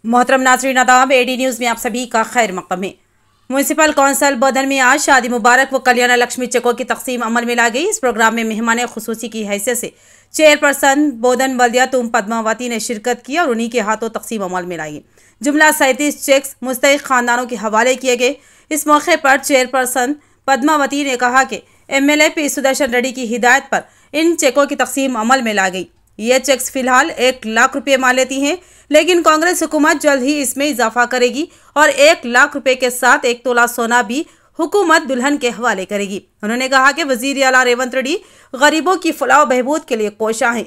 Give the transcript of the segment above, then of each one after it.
मोहतरम नाज़रीन आदाब, एडी न्यूज़ में आप सभी का खैर मक़दम है। म्यूनसिपल कौंसिल बोधन में आज शादी मुबारक व कल्याण लक्ष्मी चेकों की तकसीम अमल में ला गई। इस प्रोग्राम में मेहमान खुसूसी की हैसियत से चेयरपर्सन बोधन बल्दिया तुम पद्मावती ने शिरकत की और उन्हीं के हाथों तकसीम अमल में लाई। जुमला 37 चेक्स मुस्तहिक खानदानों के हवाले किए गए। इस मौके पर चेयरपर्सन पद्मावती ने कहा कि MLA पी सुदर्शन रेड्डी की हिदायत पर इन चेकों की तकसीम अमल में ला गई। ये चेक्स फिलहाल 1 लाख रुपये मान लेती हैं, लेकिन कांग्रेस हुकूमत जल्द ही इसमें इजाफा करेगी और 1 लाख रुपए के साथ 1 तोला सोना भी हुकूमत दुल्हन के हवाले करेगी। उन्होंने कहा कि वजीर आला रेवंत रेड्डी गरीबों की फलाह बहबूद के लिए कोशा है।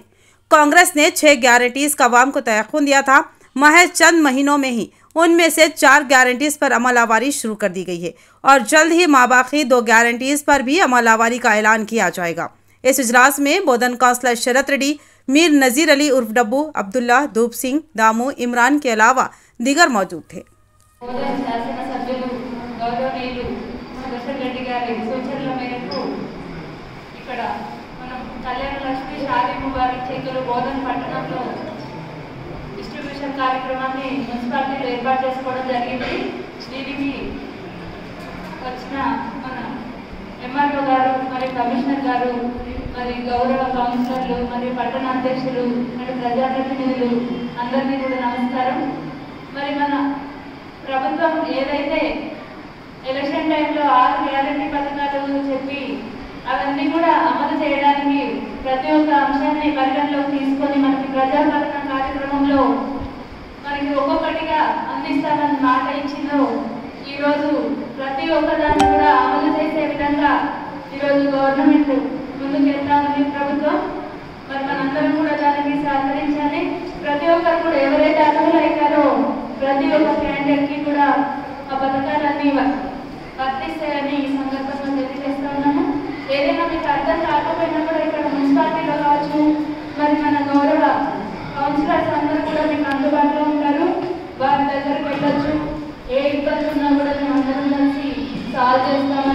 कांग्रेस ने 6 गारंटीज का अवाम को तयख्खुन दिया था। महज चंद महीनों में ही उनमें से 4 गारंटीज पर अमल आवारी शुरू कर दी गई है और जल्द ही माबाकी 2 गारंटीज पर भी अमल आवारी का ऐलान किया जाएगा। इस इजलास में बोधन काउंसलर शरत रेड्डी, मीर नज़ीर अली उर्फ डब्बू, अब्दुल्ला, धूप सिंह, दामू, इमरान के अलावा दीगर मौजूद थे। కార్యక్రమాన్ని మున్సిపాలిటీలో ఏర్పాటు చేసుకోవడం జరిగింది। దీనికి వచ్చిన మన ఎంఆర్ఓ గారు మరియు కమిషనర్ గారు మరి గౌరవ కౌన్సిలర్లు మరియు పట్టణ అధ్యక్షులు మరియు ప్రజాప్రతినిధులు అందరికీ కూడా నమస్కారం। మరి మన ప్రభుత్వం ఏదైతే ఎలక్షన్ టైంలో 6 గ్యారంటీ పథకాలు చెప్పి అవన్నీ కూడా అమలు చేయడానికి ప్రతి ఒక్క అంశాన్ని పరిగణలోకి తీసుకొని మనకి ప్రజాపాలన కార్యక్రమంలో మనకి ఒక్కొక్కటిగా అందిస్తానని మాట ఇచ్చిందో ఈరోజు ప్రతి ఒక్కదాన్ని కూడా అమలు చేసే విధంగా ఈరోజు గవర్నమెంట్ ముందుకు వెళ్తామని ప్రభుత్వం మరి మనందరం కూడా దానికి సహకరించాలి। ప్రతి ఒక్కరు కూడా ఎవరైతే అర్హులు అవుతారో ప్రతి ఒక్క క్యాండిడేట్కి కూడా ఆ పథకాలన్నీ వర్తిస్తాయని ఈ సందర్భంగా తెలియజేస్తా ఉన్నాము। ఏదైనా మీకు అర్థం కాకపోయినా కూడా ఇక్కడ మున్సిపాలిటీలో కావచ్చు మరి మన గౌరవ కౌన్సిలర్స్ అందరూ కూడా మీకు అందుబాటులో ఉంటారు, వారి దగ్గరికి వెళ్ళొచ్చు। ఏ ఇబ్బంది ఉన్నా కూడా మేము అందరం కలిసి సాల్వ్ చేస్తామని